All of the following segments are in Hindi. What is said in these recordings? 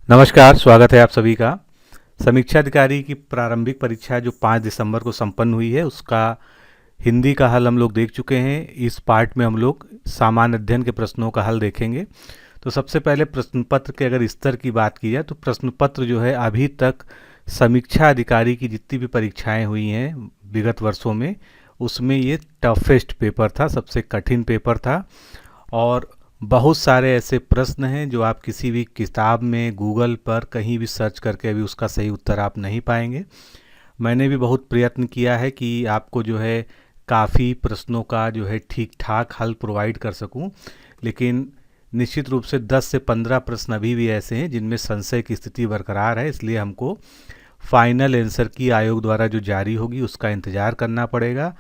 नमस्कार, स्वागत है आप सभी का। समीक्षा अधिकारी की प्रारंभिक परीक्षा जो 5 दिसंबर को संपन्न हुई है, उसका हिंदी का हल हम लोग देख चुके हैं। इस पार्ट में हम लोग सामान्य अध्ययन के प्रश्नों का हल देखेंगे। तो सबसे पहले प्रश्न पत्र के अगर स्तर की बात की जाए तो प्रश्न पत्र जो है अभी तक समीक्षा अधिकारी की जितनी भी परीक्षाएं हुई हैं विगत वर्षों में, उसमें ये टफेस्ट पेपर था, सबसे कठिन पेपर था। और बहुत सारे ऐसे प्रश्न हैं जो आप किसी भी किताब में, गूगल पर कहीं भी सर्च करके अभी उसका सही उत्तर आप नहीं पाएंगे। मैंने भी बहुत प्रयत्न किया है कि आपको जो है काफ़ी प्रश्नों का जो है ठीक ठाक हल प्रोवाइड कर सकूं, लेकिन निश्चित रूप से 10 से 15 प्रश्न अभी भी ऐसे हैं जिनमें संशय की स्थिति बरकरार है। इसलिए हमको फाइनल आंसर की आयोग द्वारा जो जारी होगी उसका इंतज़ार करना पड़ेगा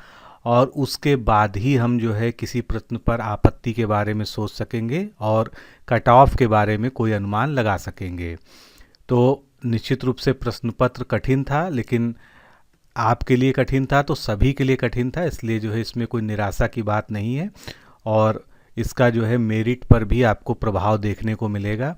और उसके बाद ही हम जो है किसी प्रश्न पर आपत्ति के बारे में सोच सकेंगे और कट ऑफ के बारे में कोई अनुमान लगा सकेंगे। तो निश्चित रूप से प्रश्न पत्र कठिन था, लेकिन आपके लिए कठिन था तो सभी के लिए कठिन था, इसलिए जो है इसमें कोई निराशा की बात नहीं है और इसका जो है मेरिट पर भी आपको प्रभाव देखने को मिलेगा।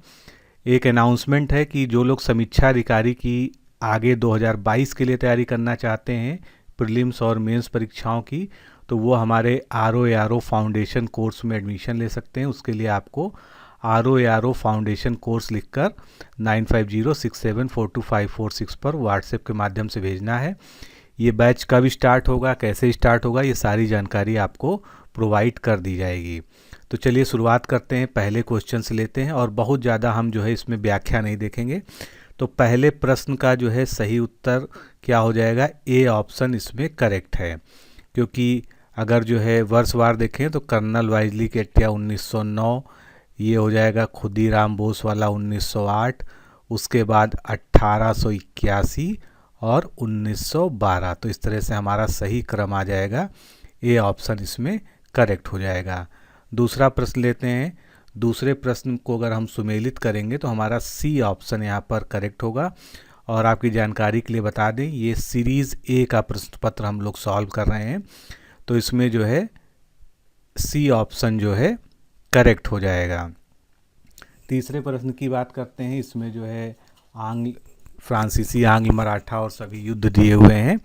एक अनाउंसमेंट है कि जो लोग समीक्षा अधिकारी की आगे 2022 के लिए तैयारी करना चाहते हैं, प्रीलिम्स और मेंस परीक्षाओं की, तो वो हमारे ROARO फाउंडेशन कोर्स में एडमिशन ले सकते हैं। उसके लिए आपको ROARO फाउंडेशन कोर्स लिखकर 9506742546 पर व्हाट्सएप के माध्यम से भेजना है। ये बैच कब स्टार्ट होगा, कैसे स्टार्ट होगा, ये सारी जानकारी आपको प्रोवाइड कर दी जाएगी। तो चलिए शुरुआत करते हैं, पहले क्वेश्चन से लेते हैं और बहुत ज़्यादा हम जो है इसमें व्याख्या नहीं देखेंगे। तो पहले प्रश्न का जो है सही उत्तर क्या हो जाएगा, ए ऑप्शन इसमें करेक्ट है, क्योंकि अगर जो है वर्षवार देखें तो कर्नल वाइजली केटिया 1909, ये हो जाएगा खुदीराम बोस वाला 1908, उसके बाद 1881 और 1912। तो इस तरह से हमारा सही क्रम आ जाएगा, ए ऑप्शन इसमें करेक्ट हो जाएगा। दूसरा प्रश्न लेते हैं। दूसरे प्रश्न को अगर हम सुमेलित करेंगे तो हमारा सी ऑप्शन यहाँ पर करेक्ट होगा। और आपकी जानकारी के लिए बता दें, ये सीरीज़ ए का प्रश्न पत्र हम लोग सॉल्व कर रहे हैं, तो इसमें जो है सी ऑप्शन जो है करेक्ट हो जाएगा। तीसरे प्रश्न की बात करते हैं। इसमें जो है फ्रांसीसी, आंग्ल, मराठा और सभी युद्ध दिए हुए हैं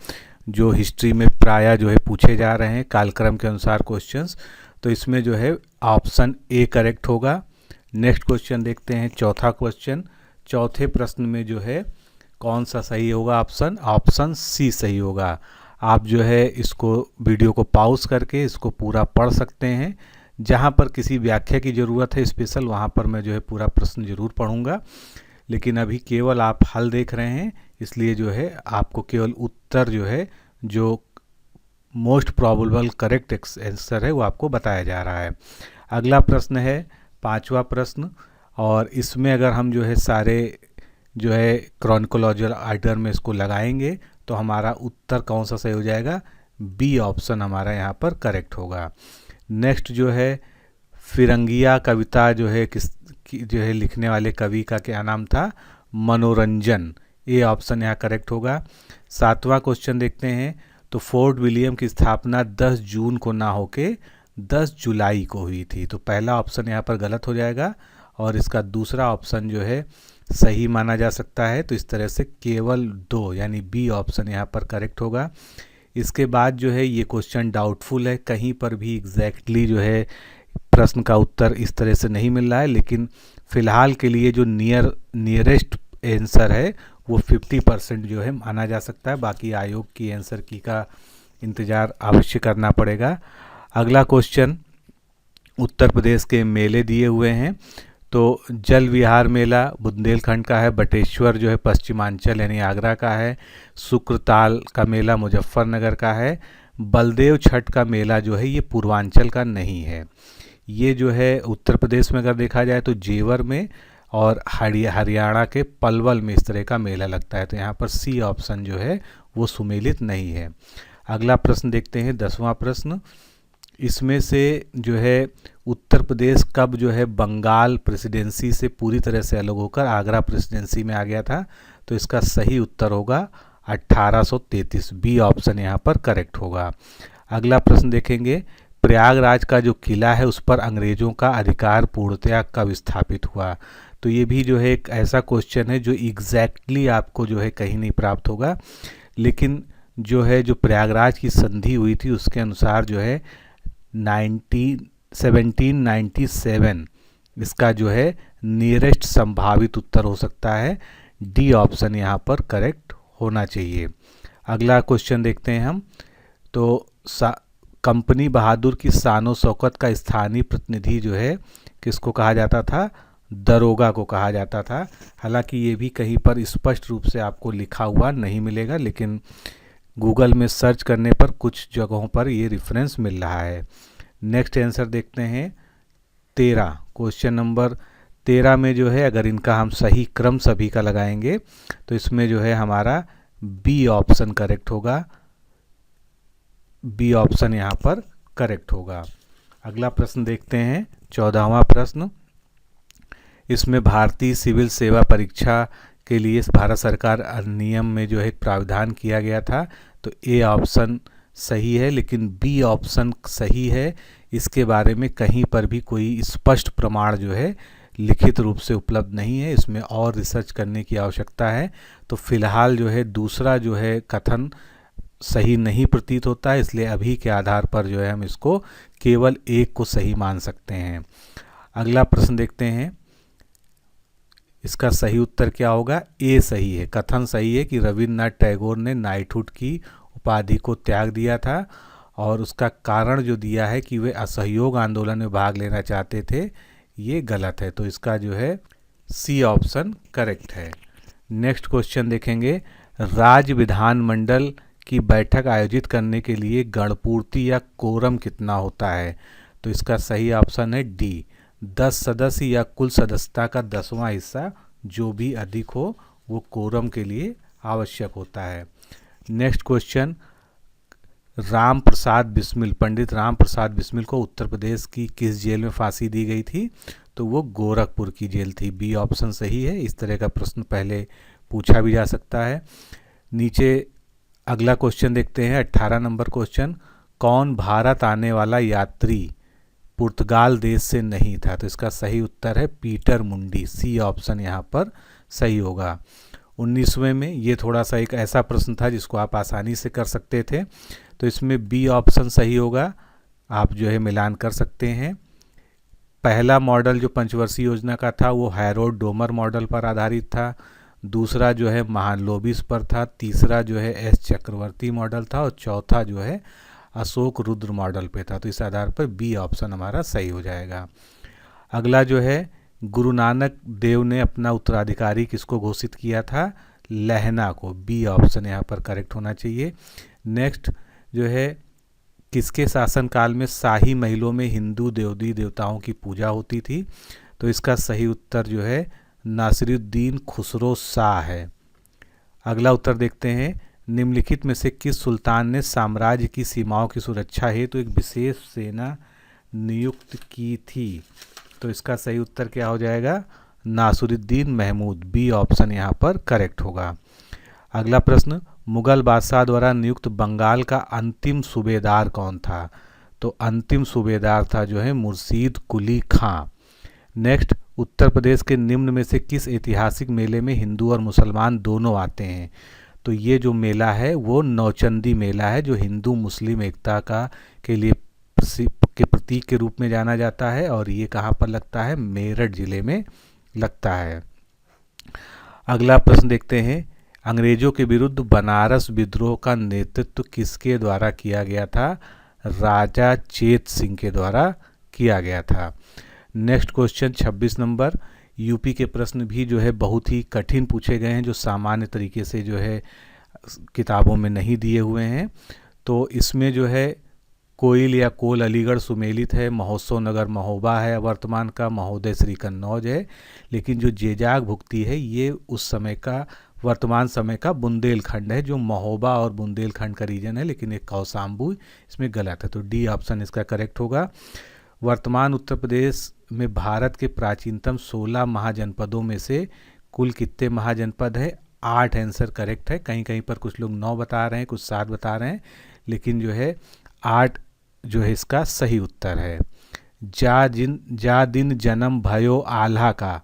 जो हिस्ट्री में प्रायः जो है पूछे जा रहे हैं कालक्रम के अनुसार क्वेश्चंस। तो इसमें जो है ऑप्शन ए करेक्ट होगा। नेक्स्ट क्वेश्चन देखते हैं, चौथा क्वेश्चन। चौथे प्रश्न में जो है कौन सा सही होगा, ऑप्शन सी सही होगा। आप जो है इसको वीडियो को पॉज करके इसको पूरा पढ़ सकते हैं। जहाँ पर किसी व्याख्या की ज़रूरत है स्पेशल, वहाँ पर मैं जो है पूरा प्रश्न ज़रूर पढ़ूँगा, लेकिन अभी केवल आप हल देख रहे हैं, इसलिए जो है आपको केवल उत्तर जो है जो मोस्ट प्रोबेबल करेक्ट आंसर है वो आपको बताया जा रहा है। अगला प्रश्न है पांचवा प्रश्न, और इसमें अगर हम जो है सारे जो है क्रॉनिकोलॉजिकल ऑर्डर में इसको लगाएंगे तो हमारा उत्तर कौन सा सही हो जाएगा, बी ऑप्शन हमारा यहाँ पर करेक्ट होगा। नेक्स्ट जो है फिरंगिया कविता जो है जो है लिखने वाले कवि का क्या नाम था, मनोरंजन, ए ऑप्शन यहाँ करेक्ट होगा। सातवां क्वेश्चन देखते हैं। तो फोर्ट विलियम की स्थापना 10 जून को ना होके 10 जुलाई को हुई थी, तो पहला ऑप्शन यहाँ पर गलत हो जाएगा और इसका दूसरा ऑप्शन जो है सही माना जा सकता है। तो इस तरह से केवल 2 यानी बी ऑप्शन यहाँ पर करेक्ट होगा। इसके बाद जो है ये क्वेश्चन डाउटफुल है, कहीं पर भी एग्जैक्टली जो है प्रश्न का उत्तर इस तरह से नहीं मिल रहा है, लेकिन फ़िलहाल के लिए जो नियरेस्ट आंसर है वो 50% जो है माना जा सकता है। बाकी आयोग की आंसर की का इंतज़ार अवश्य करना पड़ेगा। अगला क्वेश्चन, उत्तर प्रदेश के मेले दिए हुए हैं। तो जल विहार मेला बुंदेलखंड का है, बटेश्वर जो है पश्चिमांचल यानी आगरा का है, शुक्रताल का मेला मुजफ्फरनगर का है, बलदेव छठ का मेला जो है ये पूर्वांचल का नहीं है। ये जो है उत्तर प्रदेश में अगर देखा जाए तो जेवर में और हरियाणा के पलवल में इस तरह का मेला लगता है, तो यहाँ पर सी ऑप्शन जो है वो सुमेलित नहीं है। अगला प्रश्न देखते हैं, 10वां प्रश्न। इसमें से जो है उत्तर प्रदेश कब जो है बंगाल प्रेसिडेंसी से पूरी तरह से अलग होकर आगरा प्रेसिडेंसी में आ गया था, तो इसका सही उत्तर होगा 1833, बी ऑप्शन यहाँ पर करेक्ट होगा। अगला प्रश्न देखेंगे, प्रयागराज का जो किला है उस पर अंग्रेज़ों का अधिकार पूर्णतया कब स्थापित हुआ, तो ये भी जो है एक ऐसा क्वेश्चन है जो एग्जैक्टली आपको जो है कहीं नहीं प्राप्त होगा, लेकिन जो है जो प्रयागराज की संधि हुई थी उसके अनुसार जो है 1797 इसका जो है नियरेस्ट संभावित उत्तर हो सकता है। डी ऑप्शन यहाँ पर करेक्ट होना चाहिए। अगला क्वेश्चन देखते हैं हम। तो कंपनी बहादुर की शानो शौकत का स्थानीय प्रतिनिधि जो है किसको कहा जाता था? दरोगा को कहा जाता था। हालांकि ये भी कहीं पर स्पष्ट रूप से आपको लिखा हुआ नहीं मिलेगा, लेकिन गूगल में सर्च करने पर कुछ जगहों पर ये रेफरेंस मिल रहा है। नेक्स्ट आंसर देखते हैं 13। क्वेश्चन नंबर 13 में जो है अगर इनका हम सही क्रम सभी का लगाएंगे तो इसमें जो है हमारा बी ऑप्शन करेक्ट होगा। बी ऑप्शन यहाँ पर करेक्ट होगा। अगला प्रश्न देखते हैं 14वां प्रश्न। इसमें भारतीय सिविल सेवा परीक्षा के लिए भारत सरकार अधिनियम में जो है प्रावधान किया गया था। तो ए ऑप्शन सही है, लेकिन बी ऑप्शन सही है। इसके बारे में कहीं पर भी कोई स्पष्ट प्रमाण जो है लिखित रूप से उपलब्ध नहीं है। इसमें और रिसर्च करने की आवश्यकता है। तो फिलहाल जो है दूसरा जो है कथन सही नहीं प्रतीत होता है, इसलिए अभी के आधार पर जो है हम इसको केवल एक को सही मान सकते हैं। अगला प्रश्न देखते हैं। इसका सही उत्तर क्या होगा? ए सही है। कथन सही है कि रविन्द्रनाथ टैगोर ने नाइटहुड की उपाधि को त्याग दिया था, और उसका कारण जो दिया है कि वे असहयोग आंदोलन में भाग लेना चाहते थे, ये गलत है। तो इसका जो है सी ऑप्शन करेक्ट है। नेक्स्ट क्वेश्चन देखेंगे। राज्य विधानमंडल की बैठक आयोजित करने के लिए गणपूर्ति या कोरम कितना होता है? तो इसका सही ऑप्शन है डी, 10 सदस्य या कुल सदस्यता का 10वां हिस्सा जो भी अधिक हो वो कोरम के लिए आवश्यक होता है। Next question. राम प्रसाद बिस्मिल, पंडित राम प्रसाद बिस्मिल को उत्तर प्रदेश की किस जेल में फांसी दी गई थी? तो वो गोरखपुर की जेल थी। बी ऑप्शन सही है। इस तरह का प्रश्न पहले पूछा भी जा सकता है। नीचे अगला क्वेश्चन देखते हैं 18 नंबर क्वेश्चन। कौन भारत आने वाला यात्री पुर्तगाल देश से नहीं था? तो इसका सही उत्तर है पीटर मुंडी। सी ऑप्शन यहाँ पर सही होगा। 19वें में ये थोड़ा सा एक ऐसा प्रश्न था जिसको आप आसानी से कर सकते थे, तो इसमें बी ऑप्शन सही होगा। आप जो है मिलान कर सकते हैं। पहला मॉडल जो पंचवर्षीय योजना का था वो हैरोल्ड डोमर मॉडल पर आधारित था। दूसरा जो है महालोबिस पर था। तीसरा जो है एस चक्रवर्ती मॉडल था, और चौथा जो है अशोक रुद्र मॉडल पे था। तो इस आधार पर बी ऑप्शन हमारा सही हो जाएगा। अगला जो है गुरु नानक देव ने अपना उत्तराधिकारी किसको घोषित किया था? लहना को। बी ऑप्शन यहाँ पर करेक्ट होना चाहिए। नेक्स्ट जो है किसके शासनकाल में शाही महलों में हिंदू देवी देवताओं की पूजा होती थी? तो इसका सही उत्तर जो है नासिरुद्दीन खुसरो शाह है। अगला उत्तर देखते हैं। निम्नलिखित में से किस सुल्तान ने साम्राज्य की सीमाओं की सुरक्षा हेतु एक विशेष सेना नियुक्त की थी? तो इसका सही उत्तर क्या हो जाएगा? नासिरुद्दीन महमूद। बी ऑप्शन यहाँ पर करेक्ट होगा। अगला प्रश्न। मुगल बादशाह द्वारा नियुक्त बंगाल का अंतिम सूबेदार कौन था? तो अंतिम सूबेदार था जो है मुर्शीद कुली खां। नेक्स्ट। उत्तर प्रदेश के निम्न में से किस ऐतिहासिक मेले में हिंदू और मुसलमान दोनों आते हैं? तो ये जो मेला है वो नौचंदी मेला है, जो हिंदू मुस्लिम एकता का के लिए के प्रतीक के रूप में जाना जाता है, और ये कहाँ पर लगता है? मेरठ जिले में लगता है। अगला प्रश्न देखते हैं। अंग्रेजों के विरुद्ध बनारस विद्रोह का नेतृत्व किसके द्वारा किया गया था? राजा चेत सिंह के द्वारा किया गया था। Next question 26 number. यूपी के प्रश्न भी जो है बहुत ही कठिन पूछे गए हैं, जो सामान्य तरीके से जो है किताबों में नहीं दिए हुए हैं। तो इसमें जो है कोयल या कोल अलीगढ़ सुमेलित है, महोत्सव नगर महोबा है वर्तमान का, महोदय श्री कन्नौज है। लेकिन जो जेजाग भुक्ती है ये उस समय का वर्तमान समय का बुंदेलखंड है, जो महोबा और बुंदेलखंड का रीजन है, लेकिन एक कौसाम्बू इसमें गलत है। तो डी ऑप्शन इसका करेक्ट होगा। वर्तमान उत्तर प्रदेश में भारत के प्राचीनतम 16 महाजनपदों में से कुल कितने महाजनपद है? 8 आंसर करेक्ट है। कहीं कहीं पर कुछ लोग 9 बता रहे हैं, कुछ 7 बता रहे हैं, लेकिन जो है 8 जो है इसका सही उत्तर है। जा दिन जन्म भयो आल्हा का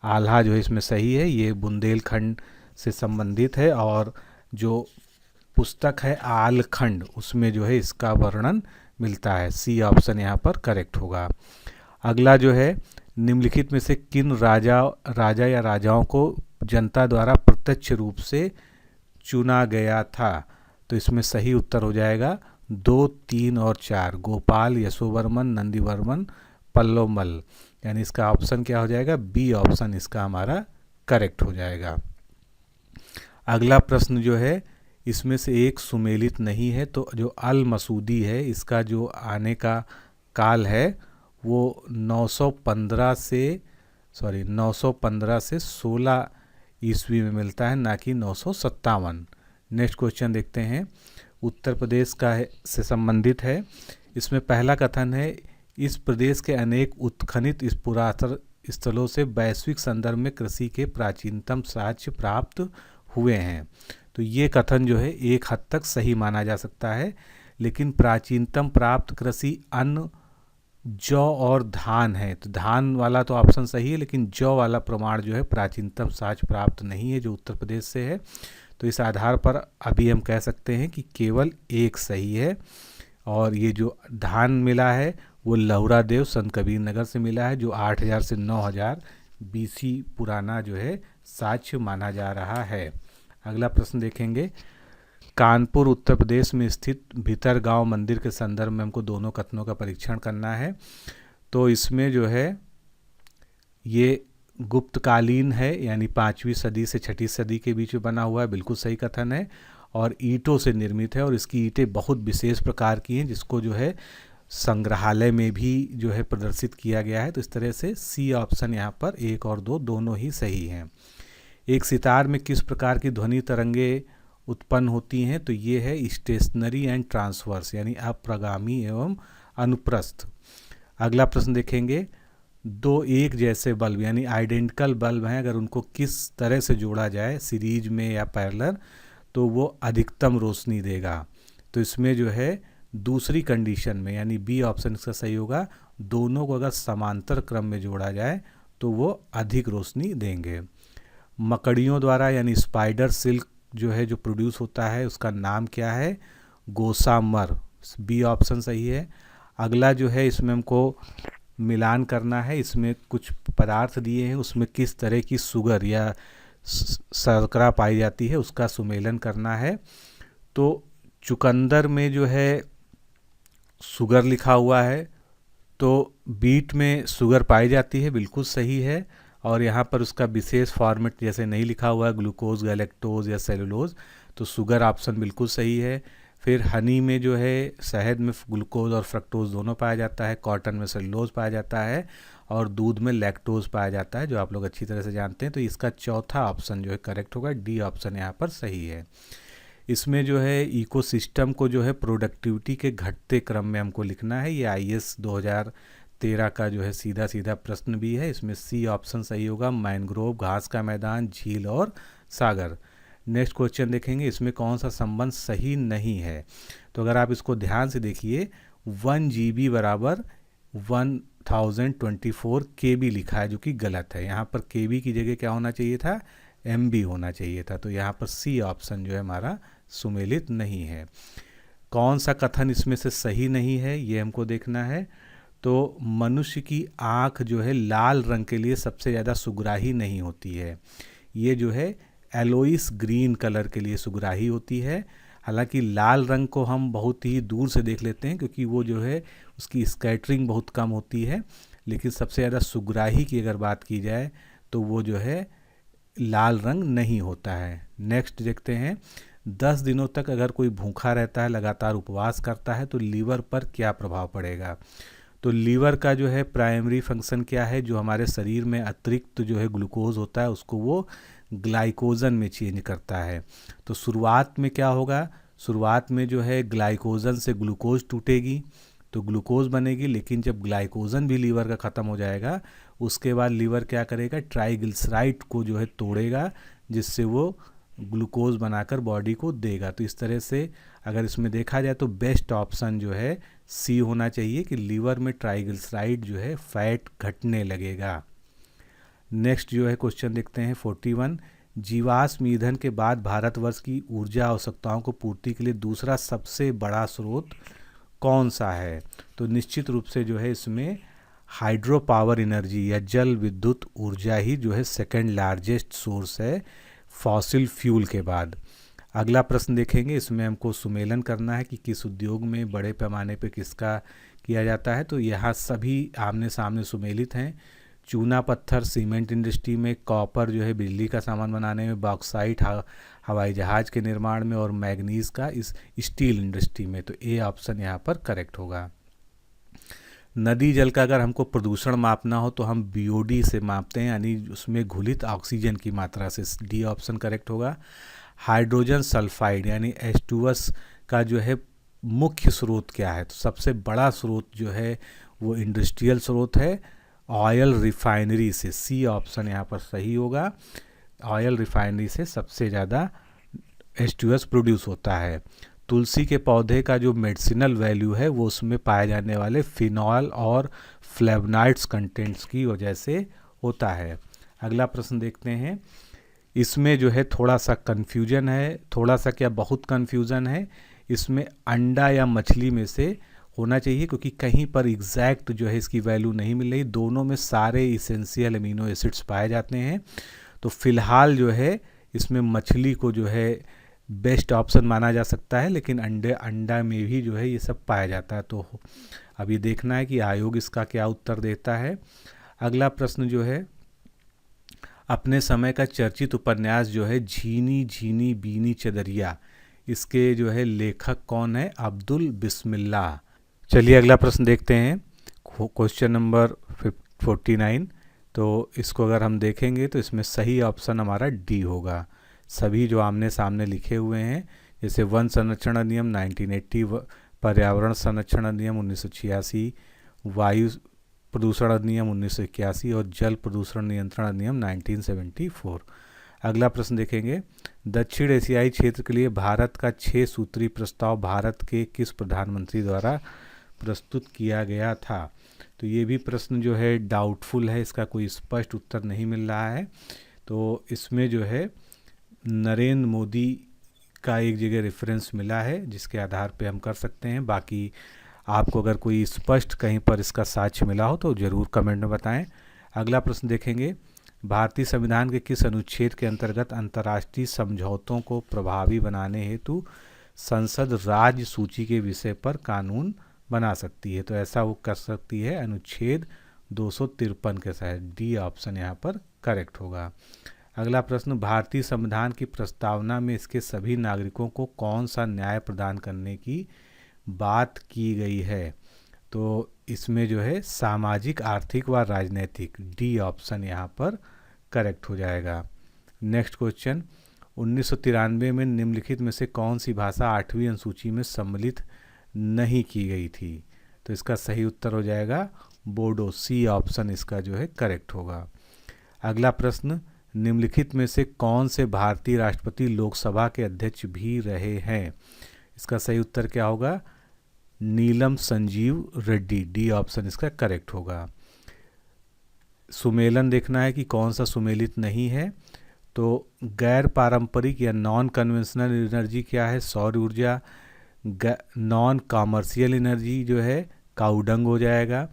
आल्हा जो है इसमें सही है, ये बुंदेलखंड से संबंधित है। और जो पुस्तक है आलखंड, उसमें जो है इसका वर्णन मिलता है। सी ऑप्शन यहाँ पर करेक्ट होगा। अगला जो है, निम्नलिखित में से किन राजा या राजाओं को जनता द्वारा प्रत्यक्ष रूप से चुना गया था? तो इसमें सही उत्तर हो जाएगा 2, 3 और 4। गोपाल, यशोवर्मन, नंदीवर्मन, पल्लवमल। यानी इसका ऑप्शन क्या हो जाएगा? बी ऑप्शन इसका हमारा करेक्ट हो जाएगा। अगला प्रश्न जो है, इसमें से एक सुमेलित नहीं है, तो जो अल मसूदी है इसका जो आने का काल है वो 915 से 16 ईस्वी में मिलता है, ना कि 957। नेक्स्ट क्वेश्चन देखते हैं, उत्तर प्रदेश का से संबंधित है। इसमें पहला कथन है, इस प्रदेश के अनेक उत्खनित इस पुरातन स्थलों से वैश्विक संदर्भ में कृषि के प्राचीनतम साक्ष्य प्राप्त हुए हैं। तो ये कथन जो है एक हद तक सही माना जा सकता है, लेकिन प्राचीनतम प्राप्त कृषि अन्न जौ और धान है। तो धान वाला तो ऑप्शन सही है, लेकिन जौ वाला प्रमाण जो है प्राचीनतम साक्ष्य प्राप्त नहीं है जो उत्तर प्रदेश से है। तो इस आधार पर अभी हम कह सकते हैं कि केवल एक सही है। और ये जो धान मिला है वो लहुरा देव संत कबीर नगर से मिला है, जो 8000 से 9000 BC पुराना जो है साक्ष्य माना जा रहा है। अगला प्रश्न देखेंगे, कानपुर उत्तर प्रदेश में स्थित भीतरगांव मंदिर के संदर्भ में हमको दोनों कथनों का परीक्षण करना है। तो इसमें जो है ये गुप्तकालीन है, यानी 5वीं सदी से 6ठी सदी के बीच में बना हुआ है, बिल्कुल सही कथन है। और ईंटों से निर्मित है, और इसकी ईंटें बहुत विशेष प्रकार की हैं, जिसको जो है संग्रहालय में भी जो है प्रदर्शित किया गया है। तो इस तरह से सी ऑप्शन यहाँ पर 1 और 2 दोनों ही सही हैं। एक सितार में किस प्रकार की ध्वनि तरंगे उत्पन्न होती हैं? तो ये है स्टेशनरी एंड ट्रांसवर्स, यानी अप्रगामी एवं अनुप्रस्थ। अगला प्रश्न देखेंगे, 2 एक जैसे बल्ब यानी आइडेंटिकल बल्ब हैं, अगर उनको किस तरह से जोड़ा जाए सीरीज में या पैरेलल, तो वो अधिकतम रोशनी देगा। तो इसमें जो है दूसरी कंडीशन में, यानी बी ऑप्शन इसका सही होगा, दोनों को अगर समांतर क्रम में जोड़ा जाए तो वो अधिक रोशनी देंगे। मकड़ियों द्वारा यानी स्पाइडर सिल्क जो है जो प्रोड्यूस होता है उसका नाम क्या है? गोसामर। बी ऑप्शन सही है। अगला जो है, इसमें हमको मिलान करना है, इसमें कुछ पदार्थ दिए हैं, उसमें किस तरह की शुगर या शर्करा पाई जाती है उसका सुमेलन करना है। तो चुकंदर में जो है शुगर लिखा हुआ है, तो बीट में शुगर पाई जाती है, बिल्कुल सही है। और यहाँ पर उसका विशेष फॉर्मेट जैसे नहीं लिखा हुआ है, ग्लूकोज, गैलेक्टोज या सेलुलोज, तो शुगर ऑप्शन बिल्कुल सही है। फिर हनी में जो है शहद में ग्लूकोज और फ्रक्टोज दोनों पाया जाता है, कॉटन में सेलुलोज पाया जाता है, और दूध में लैक्टोज पाया जाता है, जो आप लोग अच्छी तरह से जानते हैं। तो इसका चौथा ऑप्शन जो है करेक्ट होगा, डी ऑप्शन यहाँ पर सही है। इसमें जो है इकोसिस्टम को जो है प्रोडक्टिविटी के घटते क्रम में हमको लिखना है, ये IAS 2013 का जो है सीधा सीधा प्रश्न भी है। इसमें सी ऑप्शन सही होगा, मैनग्रोव, घास का मैदान, झील और सागर। नेक्स्ट क्वेश्चन देखेंगे, इसमें कौन सा संबंध सही नहीं है? तो अगर आप इसको ध्यान से देखिए, 1 GB बराबर 1024 KB लिखा है, जो कि गलत है। यहाँ पर KB की जगह क्या होना चाहिए था? MB होना चाहिए था। तो यहाँ पर सी ऑप्शन जो है हमारा सुमेलित नहीं है। कौन सा कथन इसमें से सही नहीं है, ये हमको देखना है। तो मनुष्य की आँख जो है लाल रंग के लिए सबसे ज़्यादा सुगराही नहीं होती है, ये जो है एलोइस ग्रीन कलर के लिए सुगराही होती है। हालांकि लाल रंग को हम बहुत ही दूर से देख लेते हैं, क्योंकि वो जो है उसकी स्कैटरिंग बहुत कम होती है, लेकिन सबसे ज़्यादा सुगराही की अगर बात की जाए तो वो जो है लाल रंग नहीं होता है। नेक्स्ट देखते हैं, 10 दिनों तक अगर कोई भूखा रहता है, लगातार उपवास करता है, तो लीवर पर क्या प्रभाव पड़ेगा? तो लीवर का जो है प्राइमरी फंक्शन क्या है? जो हमारे शरीर में अतिरिक्त जो है ग्लूकोज होता है उसको वो ग्लाइकोजन में चेंज करता है। तो शुरुआत में क्या होगा? शुरुआत में जो है ग्लाइकोजन से ग्लूकोज टूटेगी तो ग्लूकोज बनेगी, लेकिन जब ग्लाइकोजन भी लीवर का ख़त्म हो जाएगा उसके बाद लीवर क्या करेगा? ट्राइग्लिसराइड को जो है तोड़ेगा, जिससे वो ग्लूकोज बनाकर बॉडी को देगा। तो इस तरह से अगर इसमें देखा जाए तो बेस्ट ऑप्शन जो है सी होना चाहिए कि लीवर में ट्राइग्लिसराइड जो है फैट घटने लगेगा। नेक्स्ट जो है क्वेश्चन देखते हैं 41, जीवाश्म ईंधन के बाद भारतवर्ष की ऊर्जा आवश्यकताओं को पूर्ति के लिए दूसरा सबसे बड़ा स्रोत कौन सा है? तो निश्चित रूप से जो है इसमें हाइड्रो पावर एनर्जी या जल विद्युत ऊर्जा ही जो है सेकंड लार्जेस्ट सोर्स है फॉसिल फ्यूल के बाद। अगला प्रश्न देखेंगे, इसमें हमको सुमेलन करना है कि किस उद्योग में बड़े पैमाने पे किसका किया जाता है। तो यहाँ सभी आमने सामने सुमेलित हैं। चूना पत्थर सीमेंट इंडस्ट्री में, कॉपर जो है बिजली का सामान बनाने में, बॉक्साइट हवाई जहाज के निर्माण में, और मैग्नीज का इस स्टील इंडस्ट्री में। तो ए ऑप्शन यहाँ पर करेक्ट होगा। नदी जल का अगर हमको प्रदूषण मापना हो तो हम बीओडी से मापते हैं, यानी उसमें घुलित ऑक्सीजन की मात्रा से। डी ऑप्शन करेक्ट होगा। हाइड्रोजन सल्फाइड यानी H2S का जो है मुख्य स्रोत क्या है? तो सबसे बड़ा स्रोत जो है वो इंडस्ट्रियल स्रोत है, ऑयल रिफाइनरी से। सी ऑप्शन यहाँ पर सही होगा। ऑयल रिफाइनरी से सबसे ज़्यादा H2S प्रोड्यूस होता है। तुलसी के पौधे का जो मेडिसिनल वैल्यू है वो उसमें पाए जाने वाले फिनॉल और फ्लेवनाइड्स कंटेंट्स की वजह से होता है। अगला प्रश्न देखते हैं, इसमें जो है थोड़ा सा कन्फ्यूजन है, थोड़ा सा क्या बहुत कन्फ्यूजन है। इसमें अंडा या मछली में से होना चाहिए, क्योंकि कहीं पर एग्जैक्ट जो है इसकी वैल्यू नहीं मिल रही। दोनों में सारे इसेंशियल अमीनो एसिड्स पाए जाते हैं। तो फिलहाल जो है इसमें मछली को जो है बेस्ट ऑप्शन माना जा सकता है, लेकिन अंडा में भी जो है ये सब पाया जाता है। तो अब ये देखना है कि आयोग इसका क्या उत्तर देता है। अगला प्रश्न जो है, अपने समय का चर्चित उपन्यास जो है झीनी झीनी बीनी चदरिया, इसके जो है लेखक कौन है? अब्दुल बिस्मिल्लाह। चलिए अगला प्रश्न देखते हैं, क्वेश्चन नंबर 49। तो इसको अगर हम देखेंगे तो इसमें सही ऑप्शन हमारा डी होगा। सभी जो आमने सामने लिखे हुए हैं, जैसे वन संरक्षण अधिनियम 1980, पर्यावरण संरक्षण अधिनियम 1986, वायु प्रदूषण अधिनियम 1981 और जल प्रदूषण नियंत्रण अधिनियम 1974। अगला प्रश्न देखेंगे, दक्षिण एशियाई क्षेत्र के लिए भारत का 6 सूत्री प्रस्ताव भारत के किस प्रधानमंत्री द्वारा प्रस्तुत किया गया था? तो ये भी प्रश्न जो है डाउटफुल है, इसका कोई स्पष्ट उत्तर नहीं मिल रहा है। तो इसमें जो है नरेंद्र मोदी का एक जगह रेफरेंस मिला है, जिसके आधार पे हम कर सकते हैं। बाकी आपको अगर कोई स्पष्ट कहीं पर इसका साक्ष्य मिला हो तो ज़रूर कमेंट में बताएं। अगला प्रश्न देखेंगे, भारतीय संविधान के किस अनुच्छेद के अंतर्गत अंतर्राष्ट्रीय समझौतों को प्रभावी बनाने हेतु संसद राज्य सूची के विषय पर कानून बना सकती है? तो ऐसा वो कर सकती है अनुच्छेद 253 के तहत। डी ऑप्शन यहाँ पर करेक्ट होगा। अगला प्रश्न, भारतीय संविधान की प्रस्तावना में इसके सभी नागरिकों को कौन सा न्याय प्रदान करने की बात की गई है? तो इसमें जो है सामाजिक, आर्थिक व राजनैतिक। डी ऑप्शन यहाँ पर करेक्ट हो जाएगा। नेक्स्ट क्वेश्चन, 1993 में निम्नलिखित में से कौन सी भाषा 8वीं अनुसूची में सम्मिलित नहीं की गई थी? तो इसका सही उत्तर हो जाएगा बोडो। सी ऑप्शन इसका जो है करेक्ट होगा। अगला प्रश्न, निम्नलिखित में से कौन से भारतीय राष्ट्रपति लोकसभा के अध्यक्ष भी रहे हैं? इसका सही उत्तर क्या होगा? नीलम संजीव रेड्डी। डी ऑप्शन इसका करेक्ट होगा। सुमेलन देखना है कि कौन सा सुमेलित नहीं है। तो गैर पारंपरिक या नॉन कन्वेंशनल एनर्जी क्या है? सौर ऊर्जा। नॉन कॉमर्शियल एनर्जी जो है काउडंग हो जाएगा,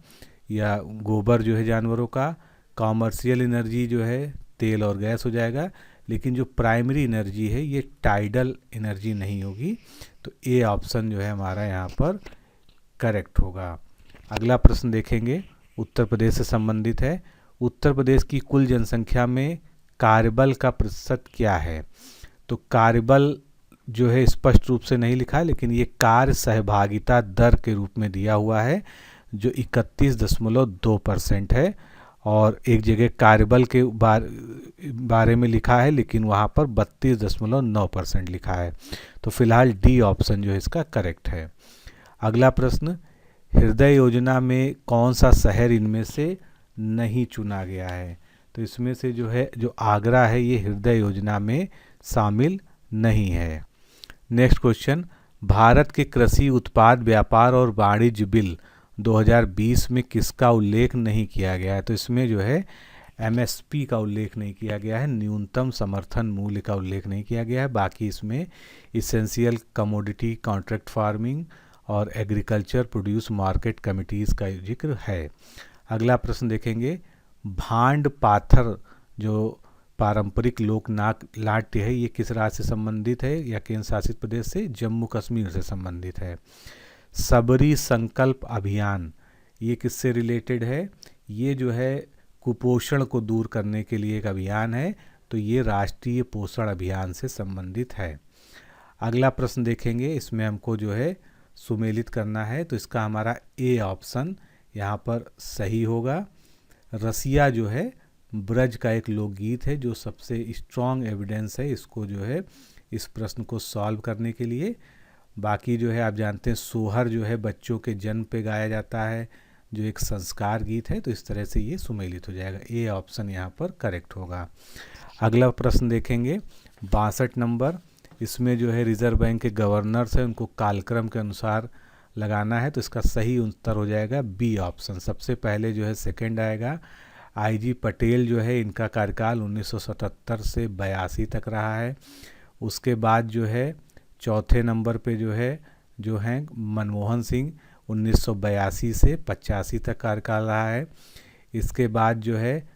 या गोबर जो है जानवरों का। कॉमर्शियल एनर्जी जो है तेल और गैस हो जाएगा। लेकिन जो प्राइमरी एनर्जी है ये टाइडल एनर्जी नहीं होगी। तो ए ऑप्शन जो है हमारा यहाँ पर करेक्ट होगा। अगला प्रश्न देखेंगे, उत्तर प्रदेश से संबंधित है। उत्तर प्रदेश की कुल जनसंख्या में कार्यबल का प्रतिशत क्या है? तो कार्यबल जो है स्पष्ट रूप से नहीं लिखा है, लेकिन ये कार्य सहभागिता दर के रूप में दिया हुआ है, जो 31.2% है। और एक जगह कार्यबल के बारे में लिखा है, लेकिन वहाँ पर 32.9% लिखा है। तो फिलहाल डी ऑप्शन जो है इसका करेक्ट है। अगला प्रश्न, हृदय योजना में कौन सा शहर इनमें से नहीं चुना गया है? तो इसमें से जो है जो आगरा है ये हृदय योजना में शामिल नहीं है। नेक्स्ट क्वेश्चन, भारत के कृषि उत्पाद व्यापार और वाणिज्य बिल 2020 में किसका उल्लेख नहीं किया गया है? तो इसमें जो है एमएसपी का उल्लेख नहीं किया गया है, न्यूनतम समर्थन मूल्य का उल्लेख नहीं किया गया है। बाकी इसमें इसेंशियल कमोडिटी कॉन्ट्रैक्ट फार्मिंग और एग्रीकल्चर प्रोड्यूस मार्केट कमिटीज़ का जिक्र है। अगला प्रश्न देखेंगे, भांड पाथर जो पारंपरिक लोक नाट्य है ये किस राज्य से संबंधित है या केंद्र शासित प्रदेश से? जम्मू कश्मीर से संबंधित है। सबरी संकल्प अभियान ये किससे रिलेटेड है? ये जो है कुपोषण को दूर करने के लिए एक अभियान है, तो ये राष्ट्रीय पोषण अभियान से संबंधित है। अगला प्रश्न देखेंगे, इसमें हमको जो है सुमेलित करना है, तो इसका हमारा ए ऑप्शन यहाँ पर सही होगा। रसिया जो है ब्रज का एक लोकगीत है जो सबसे स्ट्रॉन्ग एविडेंस है इसको जो है इस प्रश्न को सॉल्व करने के लिए। बाकी जो है आप जानते हैं सोहर जो है बच्चों के जन्म पे गाया जाता है जो एक संस्कार गीत है, तो इस तरह से ये सुमेलित हो जाएगा। ए ऑप्शन यहाँ पर करेक्ट होगा। अगला प्रश्न देखेंगे 62 नंबर, इसमें जो है रिजर्व बैंक के गवर्नर्स हैं उनको कालक्रम के अनुसार लगाना है, तो इसका सही उत्तर हो जाएगा बी ऑप्शन। सबसे पहले जो है सेकंड आएगा आईजी पटेल जो है इनका कार्यकाल 1977 से 82 तक रहा है। उसके बाद जो है चौथे नंबर पे जो है मनमोहन सिंह 1982 से 85 तक कार्यकाल रहा है। इसके बाद जो है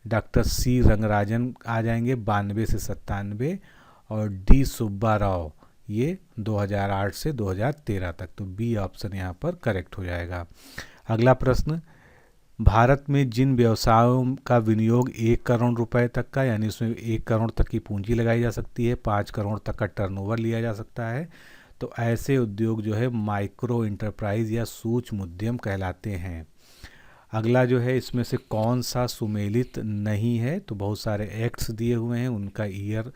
डॉक्टर सी रंगराजन आ जाएंगे 92 से 97, और डी सुब्बा राव ये 2008 से 2013 तक, तो बी ऑप्शन यहाँ पर करेक्ट हो जाएगा। अगला प्रश्न, भारत में जिन व्यवसायों का विनियोग 1 करोड़ रुपए तक का यानी उसमें 1 करोड़ तक की पूंजी लगाई जा सकती है, 5 करोड़ तक का टर्नओवर लिया जा सकता है, तो ऐसे उद्योग जो है माइक्रो इंटरप्राइज या सूक्ष्म उद्यम कहलाते हैं। अगला जो है इसमें से कौन सा सुमेलित नहीं है, तो बहुत सारे एक्ट्स दिए हुए हैं उनका ईयर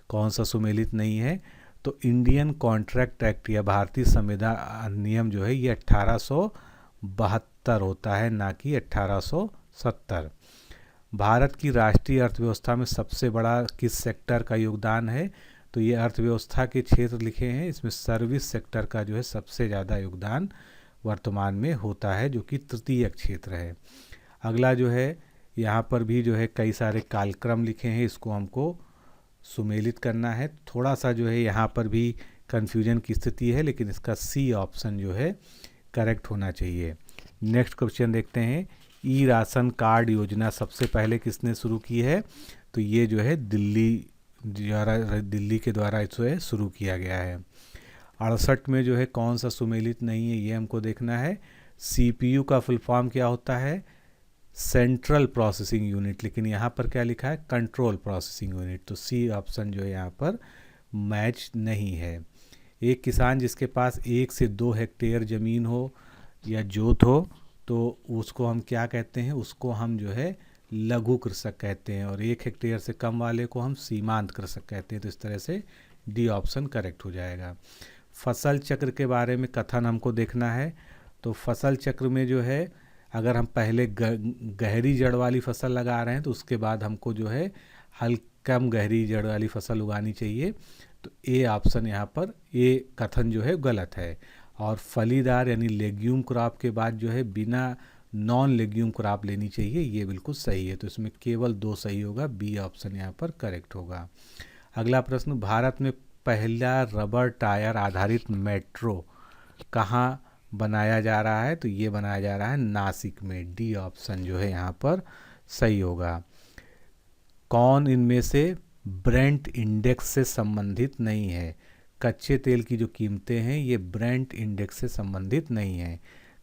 कौन सा सुमेलित नहीं है, तो इंडियन कॉन्ट्रैक्ट एक्ट या भारतीय संविदा अधिनियम जो है ये 1872 होता है, ना कि 1870। भारत की राष्ट्रीय अर्थव्यवस्था में सबसे बड़ा किस सेक्टर का योगदान है, तो ये अर्थव्यवस्था के क्षेत्र लिखे हैं, इसमें सर्विस सेक्टर का जो है सबसे ज़्यादा योगदान वर्तमान में होता है जो कि तृतीय क्षेत्र है। अगला जो है यहाँ पर भी जो है कई सारे कालक्रम लिखे हैं, इसको हमको सुमेलित करना है। थोड़ा सा जो है यहाँ पर भी कन्फ्यूजन की स्थिति है, लेकिन इसका सी ऑप्शन जो है करेक्ट होना चाहिए। नेक्स्ट क्वेश्चन देखते हैं, ई राशन कार्ड योजना सबसे पहले किसने शुरू की है, तो ये जो है दिल्ली के द्वारा इसे शुरू किया गया है। 68 में जो है कौन सा सुमेलित नहीं है ये हमको देखना है। सीपीयू का फुल फॉर्म क्या होता है, सेंट्रल प्रोसेसिंग यूनिट, लेकिन यहाँ पर क्या लिखा है कंट्रोल प्रोसेसिंग यूनिट, तो सी ऑप्शन जो है यहाँ पर मैच नहीं है। एक किसान जिसके पास 1 से 2 हेक्टेयर ज़मीन हो या जोत हो तो उसको हम क्या कहते हैं, उसको हम जो है लघु कृषक कहते हैं, और 1 हेक्टेयर से कम वाले को हम सीमांत कृषक कहते हैं, तो इस तरह से डी ऑप्शन करेक्ट हो जाएगा। फसल चक्र के बारे में कथन हमको देखना है, तो फसल चक्र में जो है अगर हम पहले गहरी जड़ वाली फसल लगा रहे हैं तो उसके बाद हमको जो है कम गहरी जड़ वाली फसल उगानी चाहिए, तो ए ऑप्शन यहाँ पर ये कथन जो है गलत है। और फलीदार यानी लेग्यूम क्रॉप के बाद जो है बिना नॉन लेग्यूम क्रॉप लेनी चाहिए, ये बिल्कुल सही है, तो इसमें केवल 2 सही होगा, बी ऑप्शन यहाँ पर करेक्ट होगा। अगला प्रश्न, भारत में पहला रबर टायर आधारित मेट्रो कहाँ बनाया जा रहा है, तो ये बनाया जा रहा है नासिक में, डी ऑप्शन जो है यहाँ पर सही होगा। कौन इनमें से ब्रेंट इंडेक्स से संबंधित नहीं है, कच्चे तेल की जो कीमतें हैं ये ब्रेंट इंडेक्स से संबंधित नहीं है।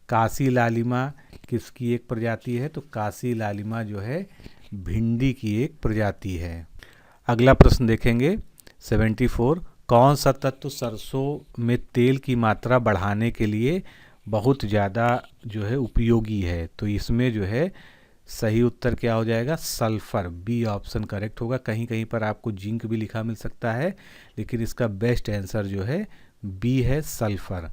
काशी लालिमा किसकी एक प्रजाति है, तो काशी लालिमा जो है भिंडी की एक प्रजाति है। अगला प्रश्न देखेंगे 74, कौन सा तत्व सरसों में तेल की मात्रा बढ़ाने के लिए बहुत ज़्यादा जो है उपयोगी है, तो इसमें जो है सही उत्तर क्या हो जाएगा, सल्फर, बी ऑप्शन करेक्ट होगा। कहीं कहीं पर आपको जिंक भी लिखा मिल सकता है, लेकिन इसका बेस्ट आंसर जो है बी है, सल्फर।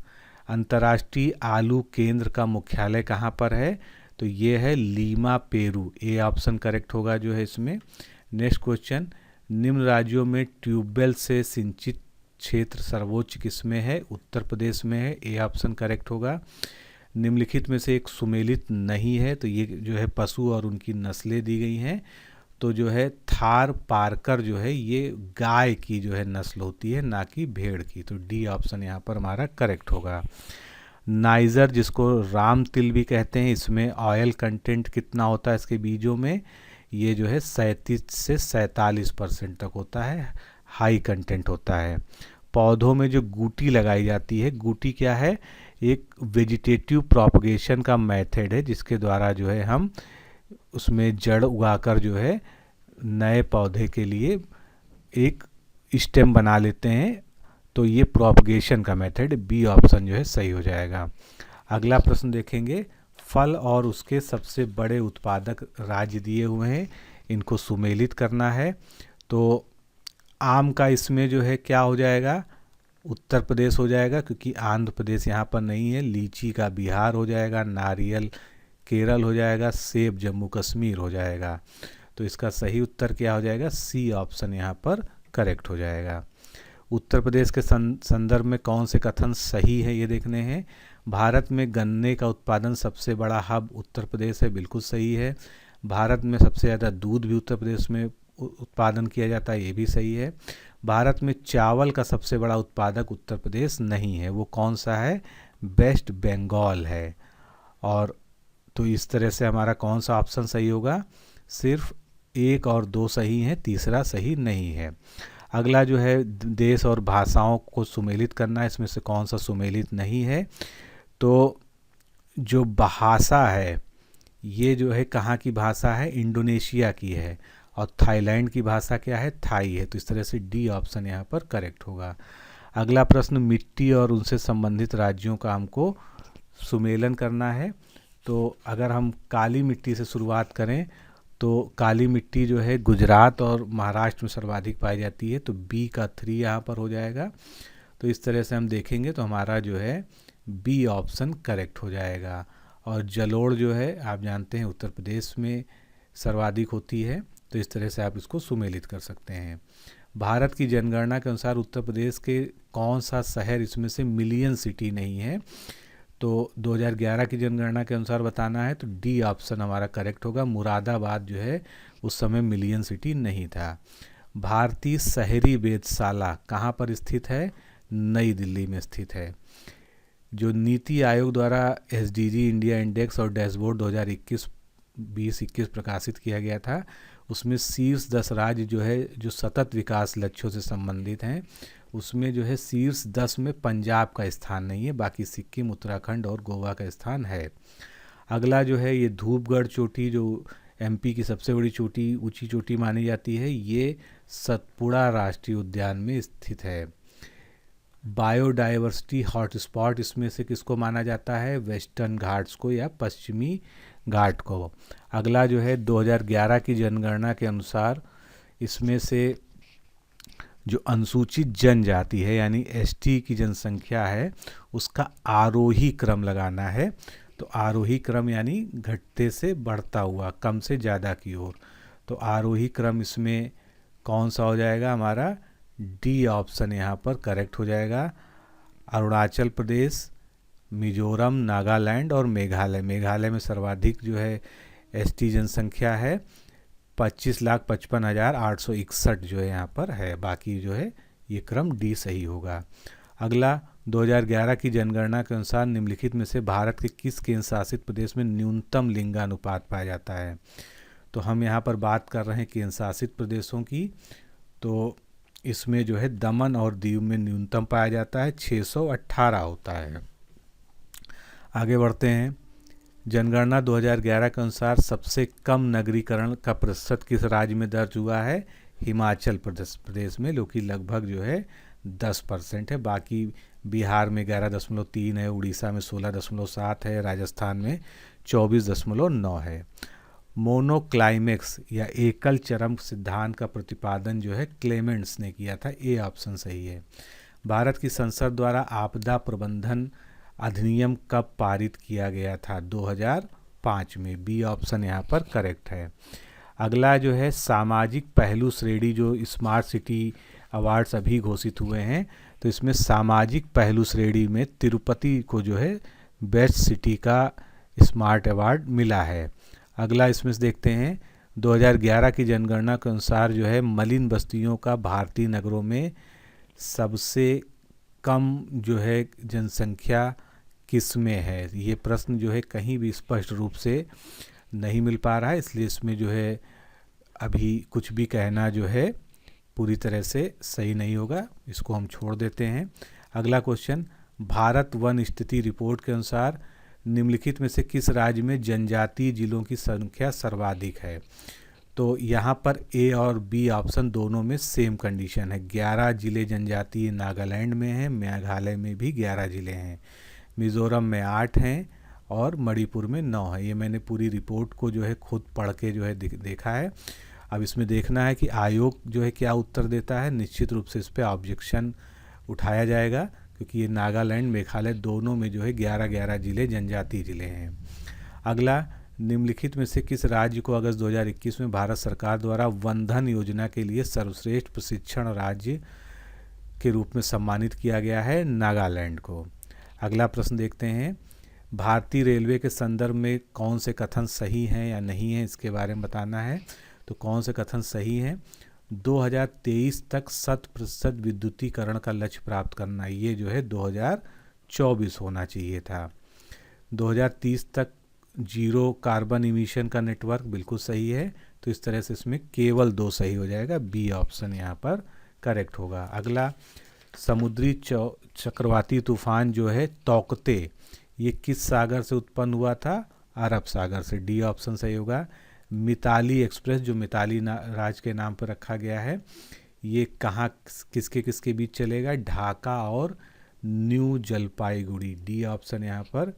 अंतर्राष्ट्रीय आलू केंद्र का मुख्यालय कहाँ पर है, तो ये है Lima Peru, A option correct होगा जो है इसमें। नेक्स्ट क्वेश्चन, निम्न राज्यों में ट्यूबवेल से सिंचित क्षेत्र सर्वोच्च किसमें है, उत्तर प्रदेश में है, ए ऑप्शन करेक्ट होगा। निम्नलिखित में से एक सुमेलित नहीं है, तो ये जो है पशु और उनकी नस्लें दी गई हैं। तो जो है थार पारकर जो है ये गाय की जो है नस्ल होती है, ना कि भेड़ की। तो डी ऑप्शन यहाँ पर हमारा करेक्ट होगा। नाइजर, जिसको राम तिल भी कहते हैं, इसमें ऑयल कंटेंट कितना होता है इसके बीजों में? ये जो है 37 से 47% तक होता है, हाई कंटेंट होता है। पौधों में जो गूटी लगाई जाती है, गूटी क्या है? एक वेजिटेटिव प्रोपगेशन का मेथड है, जिसके द्वारा जो है हम उसमें जड़ उगाकर जो है नए पौधे के लिए एक स्टेम बना लेते हैं। तो ये प्रोपगेशन का मेथड, बी ऑप्शन जो है सही हो जाएगा। अगला प्रश्न देखेंगे। फल और उसके सबसे बड़े उत्पादक राज्य दिए हुए हैं, इनको सुमेलित करना है। तो आम का इसमें जो है क्या हो जाएगा? उत्तर प्रदेश हो जाएगा, क्योंकि आंध्र प्रदेश यहाँ पर नहीं है। लीची का बिहार हो जाएगा, नारियल केरल हो जाएगा, सेब जम्मू कश्मीर हो जाएगा। तो इसका सही उत्तर क्या हो जाएगा? सी ऑप्शन यहाँ पर करेक्ट हो जाएगा। उत्तर प्रदेश के संदर्भ में कौन से कथन सही है ये देखने हैं। भारत में गन्ने का उत्पादन सबसे बड़ा हब उत्तर प्रदेश है, बिल्कुल सही है। भारत में सबसे ज़्यादा दूध भी उत्तर प्रदेश में उत्पादन किया जाता है, ये भी सही है। भारत में चावल का सबसे बड़ा उत्पादक उत्तर प्रदेश नहीं है, वो कौन सा है? वेस्ट बंगाल है। और तो इस तरह से हमारा कौन सा ऑप्शन सही होगा? सिर्फ 1 और 2 सही हैं, तीसरा सही नहीं है। अगला जो है देश और भाषाओं को सुमेलित करना है, इसमें से कौन सा सुमेलित नहीं है? तो जो भाषा है ये जो है कहाँ की भाषा है? इंडोनेशिया की है। और थाईलैंड की भाषा क्या है? थाई है। तो इस तरह से डी ऑप्शन यहाँ पर करेक्ट होगा। अगला प्रश्न, मिट्टी और उनसे संबंधित राज्यों का हमको सुमेलन करना है। तो अगर हम काली मिट्टी से शुरुआत करें तो काली मिट्टी जो है गुजरात और महाराष्ट्र में सर्वाधिक पाई जाती है, तो बी का 3 यहाँ पर हो जाएगा। तो इस तरह से हम देखेंगे तो हमारा जो है बी ऑप्शन करेक्ट हो जाएगा। और जलोढ़ जो है आप जानते हैं उत्तर प्रदेश में सर्वाधिक होती है, तो इस तरह से आप इसको सुमेलित कर सकते हैं। भारत की जनगणना के अनुसार उत्तर प्रदेश के कौन सा शहर इसमें से मिलियन सिटी नहीं है? तो 2011 की जनगणना के अनुसार बताना है, तो डी ऑप्शन हमारा करेक्ट होगा। मुरादाबाद जो है उस समय मिलियन सिटी नहीं था। भारतीय शहरी वेधशाला कहाँ पर स्थित है? नई दिल्ली में स्थित है। जो नीति आयोग द्वारा एसडीजी इंडिया इंडेक्स और डैशबोर्ड 2021 प्रकाशित किया गया था, उसमें शीर्ष 10 राज्य जो है जो सतत विकास लक्ष्यों से संबंधित हैं, उसमें जो है शीर्ष 10 में पंजाब का स्थान नहीं है, बाकी सिक्किम, उत्तराखंड और गोवा का स्थान है। अगला जो है ये धूपगढ़ चोटी जो एमपी की सबसे बड़ी चोटी, ऊंची चोटी मानी जाती है, ये सतपुड़ा राष्ट्रीय उद्यान में स्थित है। बायोडाइवर्सिटी हॉटस्पॉट इसमें से किसको माना जाता है? वेस्टर्न घाट्स को या पश्चिमी घाट को। अगला जो है 2011 की जनगणना के अनुसार इसमें से जो अनुसूचित जनजाति है यानी एसटी की जनसंख्या है उसका आरोही क्रम लगाना है। तो आरोही क्रम यानी घटते से बढ़ता हुआ, कम से ज़्यादा की ओर। तो आरोही क्रम इसमें कौन सा हो जाएगा? हमारा डी ऑप्शन यहाँ पर करेक्ट हो जाएगा। अरुणाचल प्रदेश, मिजोरम, नागालैंड और मेघालय। मेघालय में सर्वाधिक जो है एसटी जनसंख्या है, 25,55,861 जो है यहाँ पर है। बाकी जो है ये क्रम डी सही होगा। अगला 2011 की जनगणना के अनुसार निम्नलिखित में से भारत के किस केंद्र शासित प्रदेश में न्यूनतम लिंगानुपात पाया जाता है? तो हम यहाँ पर बात कर रहे हैं केंद्र शासित प्रदेशों की। तो इसमें जो है दमन और दीव में न्यूनतम पाया जाता है, 618 होता है। आगे बढ़ते हैं। जनगणना 2011 के अनुसार सबसे कम नगरीकरण का प्रतिशत किस राज्य में दर्ज हुआ है? हिमाचल प्रदेश में, जो कि लगभग जो है 10% है। बाकी बिहार में 11.3 है, उड़ीसा में 16.7 है, राजस्थान में 24.9 है। मोनोक्लाइमेक्स या एकल चरम सिद्धांत का प्रतिपादन जो है क्लेमेंट्स ने किया था, ए ऑप्शन सही है। भारत की संसद द्वारा आपदा प्रबंधन अधिनियम कब पारित किया गया था? 2005 में, बी ऑप्शन यहाँ पर करेक्ट है। अगला जो है सामाजिक पहलू श्रेणी, जो स्मार्ट सिटी अवार्ड्स अभी घोषित हुए हैं, तो इसमें सामाजिक पहलू श्रेणी में तिरुपति को जो है बेस्ट सिटी का स्मार्ट अवार्ड मिला है। अगला इसमें से देखते हैं, 2011 की जनगणना के अनुसार जो है मलिन बस्तियों का भारतीय नगरों में सबसे कम जो है जनसंख्या किस में है। ये प्रश्न जो है कहीं भी स्पष्ट रूप से नहीं मिल पा रहा है, इसलिए इसमें जो है अभी कुछ भी कहना जो है पूरी तरह से सही नहीं होगा, इसको हम छोड़ देते हैं। अगला क्वेश्चन, भारत वन स्थिति रिपोर्ट के अनुसार निम्नलिखित में से किस राज्य में जनजातीय जिलों की संख्या सर्वाधिक है। तो यहाँ पर ए और बी ऑप्शन दोनों में सेम कंडीशन है। 11 जिले जनजातीय नागालैंड में हैं, मेघालय में भी 11 जिले हैं, मिज़ोरम में 8 हैं और मणिपुर में 9 है। ये मैंने पूरी रिपोर्ट को जो है खुद पढ़ के जो है देखा है। अब इसमें देखना है कि आयोग जो है क्या उत्तर देता है। निश्चित रूप से इस पर ऑब्जेक्शन उठाया जाएगा, क्योंकि ये नागालैंड मेघालय दोनों में जो है 11-11 जिले जनजातीय जिले हैं। अगला, निम्नलिखित में से किस राज्य को अगस्त 2021 में भारत सरकार द्वारा वनधन योजना के लिए सर्वश्रेष्ठ प्रशिक्षण राज्य के रूप में सम्मानित किया गया है। नागालैंड को। अगला प्रश्न देखते हैं, भारतीय रेलवे के संदर्भ में कौन से कथन सही हैं या नहीं हैं, इसके बारे में बताना है। तो कौन से कथन सही हैं, 2023 तक 100% विद्युतीकरण का लक्ष्य प्राप्त करना, ये जो है 2024 होना चाहिए था। 2030 तक जीरो कार्बन इमिशन का नेटवर्क, बिल्कुल सही है। तो इस तरह से इसमें केवल 2 सही हो जाएगा, बी ऑप्शन यहाँ पर करेक्ट होगा। अगला, समुद्री चक्रवाती तूफान जो है तौकते, ये किस सागर से उत्पन्न हुआ था, अरब सागर से, डी ऑप्शन सही होगा। मिताली एक्सप्रेस जो मिताली राज के नाम पर रखा गया है, ये कहाँ किसके किसके बीच चलेगा, ढाका और न्यू जलपाईगुड़ी, डी ऑप्शन यहाँ पर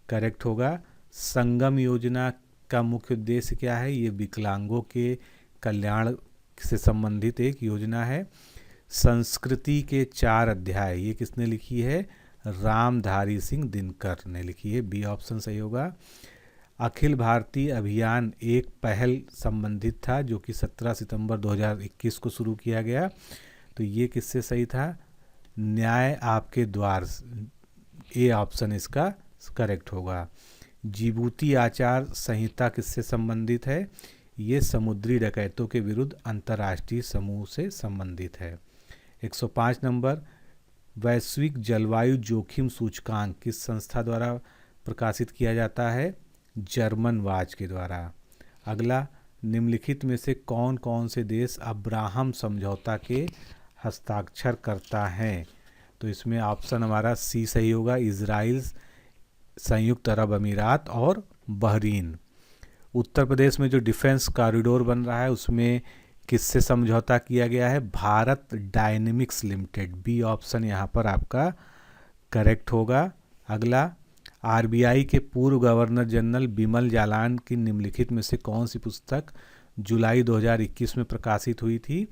करेक्ट होगा। संगम योजना का मुख्य उद्देश्य क्या है, ये विकलांगों के कल्याण से संबंधित एक योजना है। संस्कृति के 4 अध्याय, ये किसने लिखी है, रामधारी सिंह दिनकर ने लिखी है, बी ऑप्शन सही होगा। अखिल भारतीय अभियान एक पहल संबंधित था जो कि 17 सितंबर 2021 को शुरू किया गया, तो ये किससे सही था, न्याय आपके द्वार, ए ऑप्शन इसका करेक्ट होगा। जिबूती आचार संहिता किससे संबंधित है, ये समुद्री डकैतों के विरुद्ध अंतर्राष्ट्रीय समूह से संबंधित है। 105 नंबर, वैश्विक जलवायु जोखिम सूचकांक किस संस्था द्वारा प्रकाशित किया जाता है, जर्मन वाच के द्वारा। अगला, निम्नलिखित में से कौन कौन से देश अब्राहम समझौता के हस्ताक्षर करता है। तो इसमें ऑप्शन हमारा सी सही होगा, इजराइल, संयुक्त अरब अमीरात और बहरीन। उत्तर प्रदेश में जो डिफेंस कॉरिडोर बन रहा है उसमें किससे समझौता किया गया है, Bharat dynamics limited, B option यहाँ पर आपका करेक्ट होगा। अगला, आरबीआई के पूर्व गवर्नर जनरल बिमल जालान की निम्नलिखित में से कौन सी पुस्तक जुलाई 2021 में प्रकाशित हुई थी।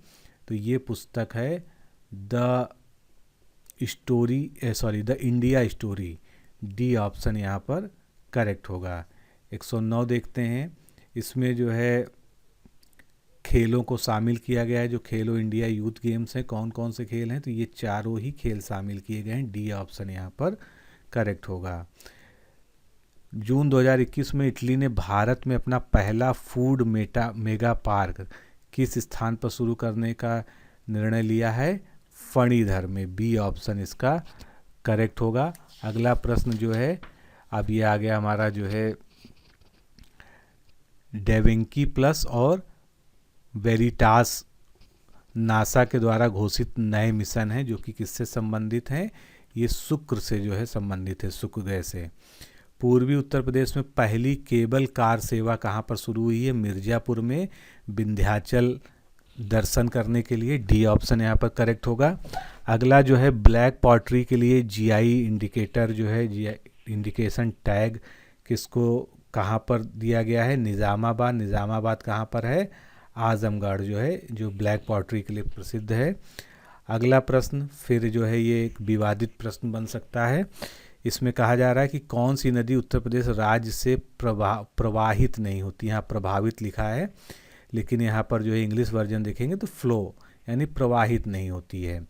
तो ये पुस्तक है the India story, D option यहाँ पर करेक्ट होगा। 109 देखते हैं, इसमें जो है खेलों को शामिल किया गया है, जो खेलो इंडिया यूथ गेम्स हैं, कौन कौन से खेल हैं, तो ये चारों ही खेल शामिल किए गए हैं, डी ऑप्शन यहाँ पर करेक्ट होगा। जून 2021 में इटली ने भारत में अपना पहला फूड मेगा पार्क किस स्थान पर शुरू करने का निर्णय लिया है, फणीधर में, बी ऑप्शन इसका करेक्ट होगा। अगला प्रश्न जो है, अब ये आ गया हमारा जो है डेविंकी प्लस और वेरिटास नासा के द्वारा घोषित नए मिशन हैं जो कि किससे संबंधित हैं, ये शुक्र से जो है संबंधित है, शुक्र ग्रह से। पूर्वी उत्तर प्रदेश में पहली केबल कार सेवा कहाँ पर शुरू हुई है, मिर्ज़ापुर में, विंध्याचल दर्शन करने के लिए, डी ऑप्शन यहाँ पर करेक्ट होगा। अगला जो है ब्लैक पॉटरी के लिए जीआई इंडिकेटर जो है, जीआई इंडिकेशन टैग किसको कहाँ पर दिया गया है, निज़ामाबाद, निज़ामाबाद कहाँ पर है, आजमगढ़ जो है, जो ब्लैक पॉटरी के लिए प्रसिद्ध है। अगला प्रश्न फिर जो है ये एक विवादित प्रश्न बन सकता है, इसमें कहा जा रहा है कि कौन सी नदी उत्तर प्रदेश राज्य से प्रवाहित नहीं होती, यहाँ प्रभावित लिखा है, लेकिन यहाँ पर जो है इंग्लिश वर्जन देखेंगे तो फ्लो यानी प्रवाहित नहीं होती है।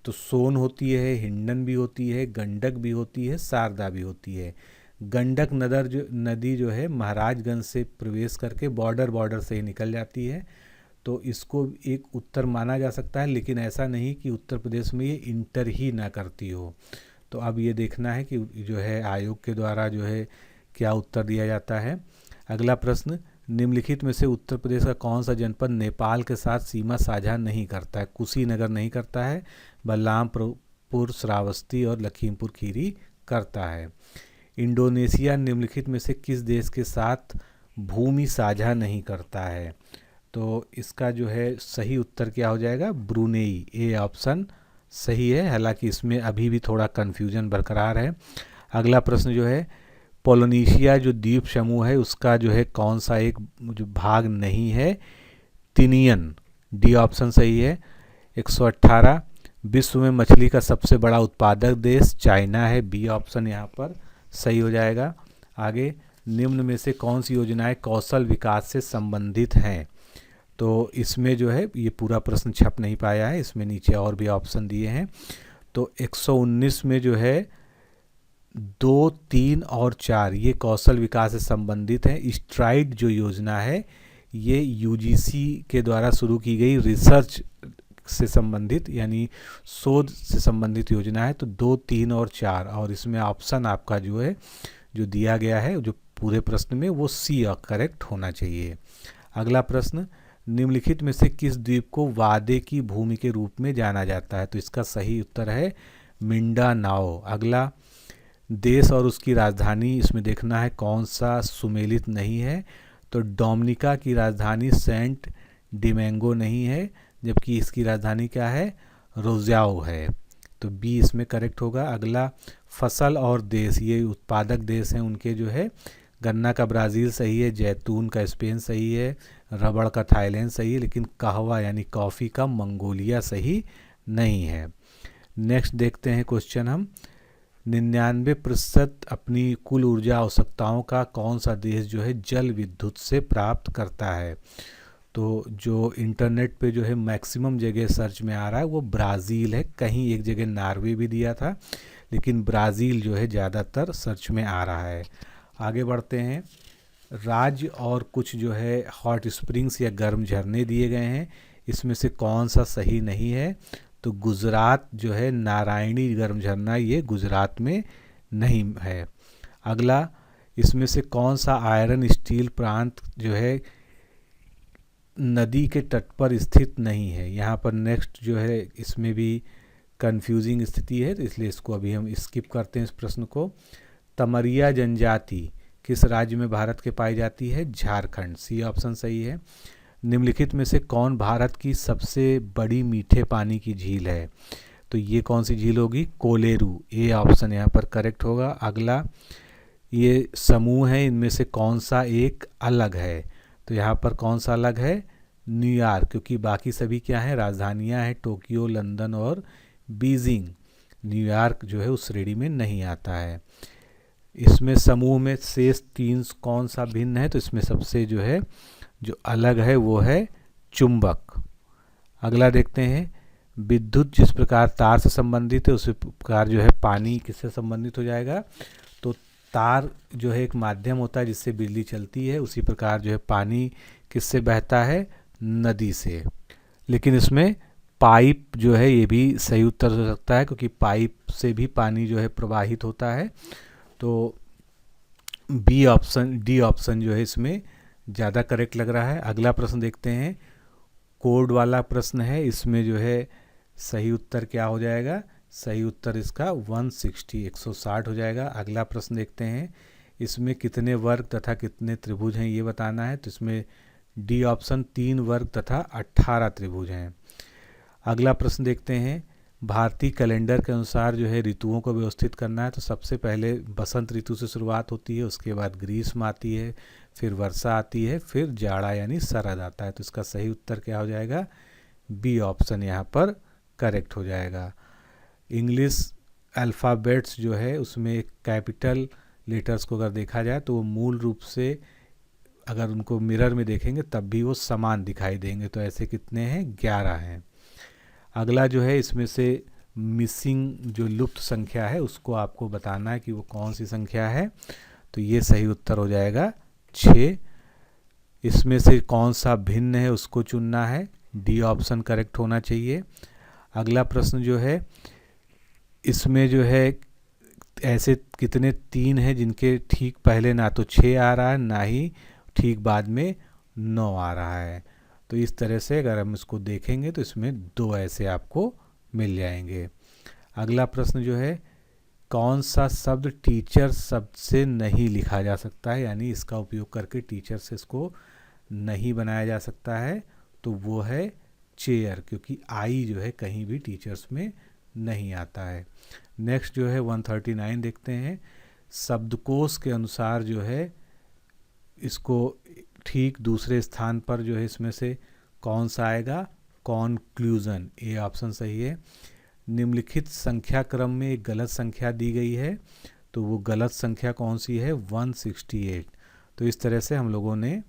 तो सोन होती है, हिंडन भी होती है, गंडक भी होती है, शारदा भी होती है। गंडक नदी जो है महाराजगंज से प्रवेश करके बॉर्डर से ही निकल जाती है, तो इसको एक उत्तर माना जा सकता है, लेकिन ऐसा नहीं कि उत्तर प्रदेश में ये इंटर ही ना करती हो। तो अब ये देखना है कि जो है आयोग के द्वारा जो है क्या उत्तर दिया जाता है। अगला प्रश्न, निम्नलिखित में से उत्तर प्रदेश का कौन सा जनपद नेपाल के साथ सीमा साझा नहीं करता है? कुशीनगर नहीं करता है, बलरामपुर, श्रावस्ती और लखीमपुर खीरी करता है। इंडोनेशिया निम्नलिखित में से किस देश के साथ भूमि साझा नहीं करता है? तो इसका जो है सही उत्तर क्या हो जाएगा? ब्रुनेई। ए ऑप्शन सही है, हालांकि इसमें अभी भी थोड़ा कन्फ्यूजन बरकरार है। अगला प्रश्न जो है, पोलिनेशिया जो द्वीप समूह है उसका जो है कौन सा एक जो भाग नहीं है? तिनियन। डी ऑप्शन सही है। 118, विश्व में मछली का सबसे बड़ा उत्पादक देश चाइना है। बी ऑप्शन यहाँ पर सही हो जाएगा। आगे, निम्न में से कौन सी योजनाएं कौशल विकास से संबंधित हैं? तो इसमें जो है ये पूरा प्रश्न छप नहीं पाया है, इसमें नीचे और भी ऑप्शन दिए हैं। तो 119 में जो है 2, 3 और 4 ये कौशल विकास से संबंधित हैं। स्ट्राइड जो योजना है ये यूजीसी के द्वारा शुरू की गई रिसर्च से संबंधित यानी शोध से संबंधित योजना है। तो 2, 3 और 4, और इसमें ऑप्शन आपका जो है जो दिया गया है जो पूरे प्रश्न में वो सी करेक्ट होना चाहिए। अगला प्रश्न, निम्नलिखित में से किस द्वीप को वादे की भूमि के रूप में जाना जाता है? तो इसका सही उत्तर है मिंडानाओ। अगला, देश और उसकी राजधानी इसमें देखना है कौन सा सुमेलित नहीं है। तो डोमिनिका की राजधानी सेंट डिमेंगो नहीं है, जबकि इसकी राजधानी क्या है? रोज़ाओ है। तो बी इसमें करेक्ट होगा। अगला, फसल और देश, ये उत्पादक देश हैं उनके जो है, गन्ना का ब्राज़ील सही है, जैतून का स्पेन सही है, रबड़ का थाईलैंड सही है, लेकिन कहवा यानी कॉफ़ी का मंगोलिया सही नहीं है। नेक्स्ट देखते हैं क्वेश्चन हम, 99% अपनी कुल ऊर्जा आवश्यकताओं का कौन सा देश जो है जल विद्युत से प्राप्त करता है? तो जो इंटरनेट पे जो है मैक्सिमम जगह सर्च में आ रहा है वो ब्राज़ील है। कहीं एक जगह नॉर्वे भी दिया था, लेकिन ब्राज़ील जो है ज़्यादातर सर्च में आ रहा है। आगे बढ़ते हैं, राज्य और कुछ जो है हॉट स्प्रिंग्स या गर्म झरने दिए गए हैं, इसमें से कौन सा सही नहीं है? तो गुजरात जो है नारायणी गर्म झरना ये गुजरात में नहीं है। अगला, इसमें से कौन सा आयरन स्टील प्रांत जो है नदी के तट पर स्थित नहीं है? यहाँ पर नेक्स्ट जो है इसमें भी कंफ्यूजिंग स्थिति है, तो इसलिए इसको अभी हम स्किप करते हैं इस प्रश्न को। तमरिया जनजाति किस राज्य में भारत के पाई जाती है? झारखंड। सी ऑप्शन सही है। निम्नलिखित में से कौन भारत की सबसे बड़ी मीठे पानी की झील है? तो ये कौन सी झील होगी? कोलेरू। ए ऑप्शन यहाँ पर करेक्ट होगा। अगला, ये समूह है, इनमें से कौन सा एक अलग है? तो यहाँ पर कौन सा अलग है? न्यूयॉर्क, क्योंकि बाकी सभी क्या हैं? राजधानियाँ हैं, टोक्यो, लंदन और बीजिंग। न्यूयॉर्क जो है उस श्रेणी में नहीं आता है। इसमें समूह में शेष 3 कौन सा भिन्न है? तो इसमें सबसे जो है जो अलग है वो है चुंबक। अगला देखते हैं, विद्युत जिस प्रकार तार से संबंधित है उसी प्रकार जो है पानी किससे संबंधित हो जाएगा? तो तार जो है एक माध्यम होता है जिससे बिजली चलती है, उसी प्रकार जो है पानी किससे बहता है? नदी से। लेकिन इसमें पाइप जो है ये भी सही उत्तर हो सकता है, क्योंकि पाइप से भी पानी जो है प्रवाहित होता है। तो बी ऑप्शन, डी ऑप्शन जो है इसमें ज़्यादा करेक्ट लग रहा है। अगला प्रश्न देखते हैं, कोड वाला प्रश्न है, इसमें जो है सही उत्तर क्या हो जाएगा? सही उत्तर इसका 160 हो जाएगा। अगला प्रश्न देखते हैं, इसमें कितने वर्ग तथा कितने त्रिभुज हैं ये बताना है। तो इसमें डी ऑप्शन 3 वर्ग तथा 18 त्रिभुज हैं। अगला प्रश्न देखते हैं, भारतीय कैलेंडर के अनुसार जो है ऋतुओं को व्यवस्थित करना है। तो सबसे पहले बसंत ऋतु से शुरुआत होती है, उसके बाद ग्रीष्म आती है, फिर वर्षा आती है, फिर जाड़ा यानी शरद आता है। तो इसका सही उत्तर क्या हो जाएगा? बी ऑप्शन यहाँ पर करेक्ट हो जाएगा। इंग्लिश अल्फ़ाबेट्स जो है उसमें कैपिटल लेटर्स को अगर देखा जाए तो वो मूल रूप से अगर उनको मिरर में देखेंगे तब भी वो समान दिखाई देंगे। तो ऐसे कितने हैं? 11 हैं। अगला जो है इसमें से मिसिंग जो लुप्त संख्या है उसको आपको बताना है कि वो कौन सी संख्या है। तो ये सही उत्तर हो जाएगा 6। इसमें से कौन सा भिन्न है उसको चुनना है, डी ऑप्शन करेक्ट होना चाहिए। अगला प्रश्न जो है, इसमें जो है ऐसे कितने 3 हैं जिनके ठीक पहले ना तो 6 आ रहा है ना ही ठीक बाद में 9 आ रहा है। तो इस तरह से अगर हम इसको देखेंगे तो इसमें 2 ऐसे आपको मिल जाएंगे। अगला प्रश्न जो है, कौन सा शब्द टीचर शब्द से नहीं लिखा जा सकता है, यानी इसका उपयोग करके टीचर से इसको नहीं बनाया जा सकता है, तो वो है चेयर, क्योंकि आई जो है कहीं भी टीचर्स में नहीं आता है। नेक्स्ट जो है 139 देखते हैं। शब्दकोश के अनुसार जो है इसको ठीक दूसरे स्थान पर जो है इसमें से कौन सा आएगा, कॉन्क्लूजन, ये ऑप्शन सही है। निम्नलिखित संख्या क्रम में एक गलत संख्या दी गई है, तो वो गलत संख्या कौन सी है, 168। तो इस तरह से हम लोगों ने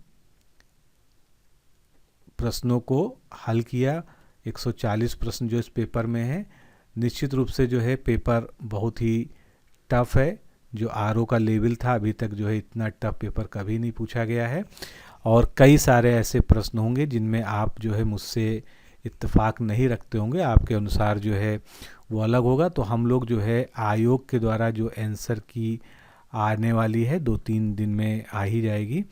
प्रश्नों को हल किया। 140 प्रश्न जो इस पेपर में है। निश्चित रूप से जो है पेपर बहुत ही टफ है। जो आरओ का लेवल था अभी तक जो है इतना टफ पेपर कभी नहीं पूछा गया है, और कई सारे ऐसे प्रश्न होंगे जिनमें आप जो है मुझसे इत्तेफाक नहीं रखते होंगे, आपके अनुसार जो है वो अलग होगा। तो हम लोग जो है आयोग के द्वारा जो आंसर की आने वाली है 2-3 दिन में आ ही जाएगी,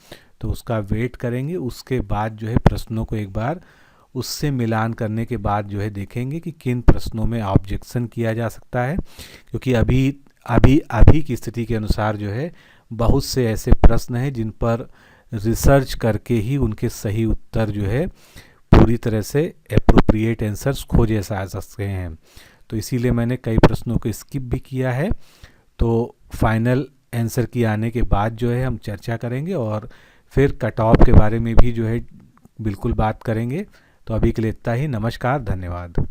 तो उसका वेट करेंगे। उसके बाद जो है प्रश्नों को एक बार उससे मिलान करने के बाद जो है देखेंगे कि किन प्रश्नों में ऑब्जेक्शन किया जा सकता है, क्योंकि अभी की स्थिति के अनुसार जो है बहुत से ऐसे प्रश्न हैं जिन पर रिसर्च करके ही उनके सही उत्तर जो है पूरी तरह से एप्रोप्रिएट आंसर्स खोजे जा सकते हैं। तो इसीलिए मैंने कई प्रश्नों को स्किप भी किया है। तो फाइनल आंसर की आने के बाद जो है हम चर्चा करेंगे और फिर कट ऑफ के बारे में भी जो है बिल्कुल बात करेंगे। तो अभी के लिए इतना ही। नमस्कार, धन्यवाद।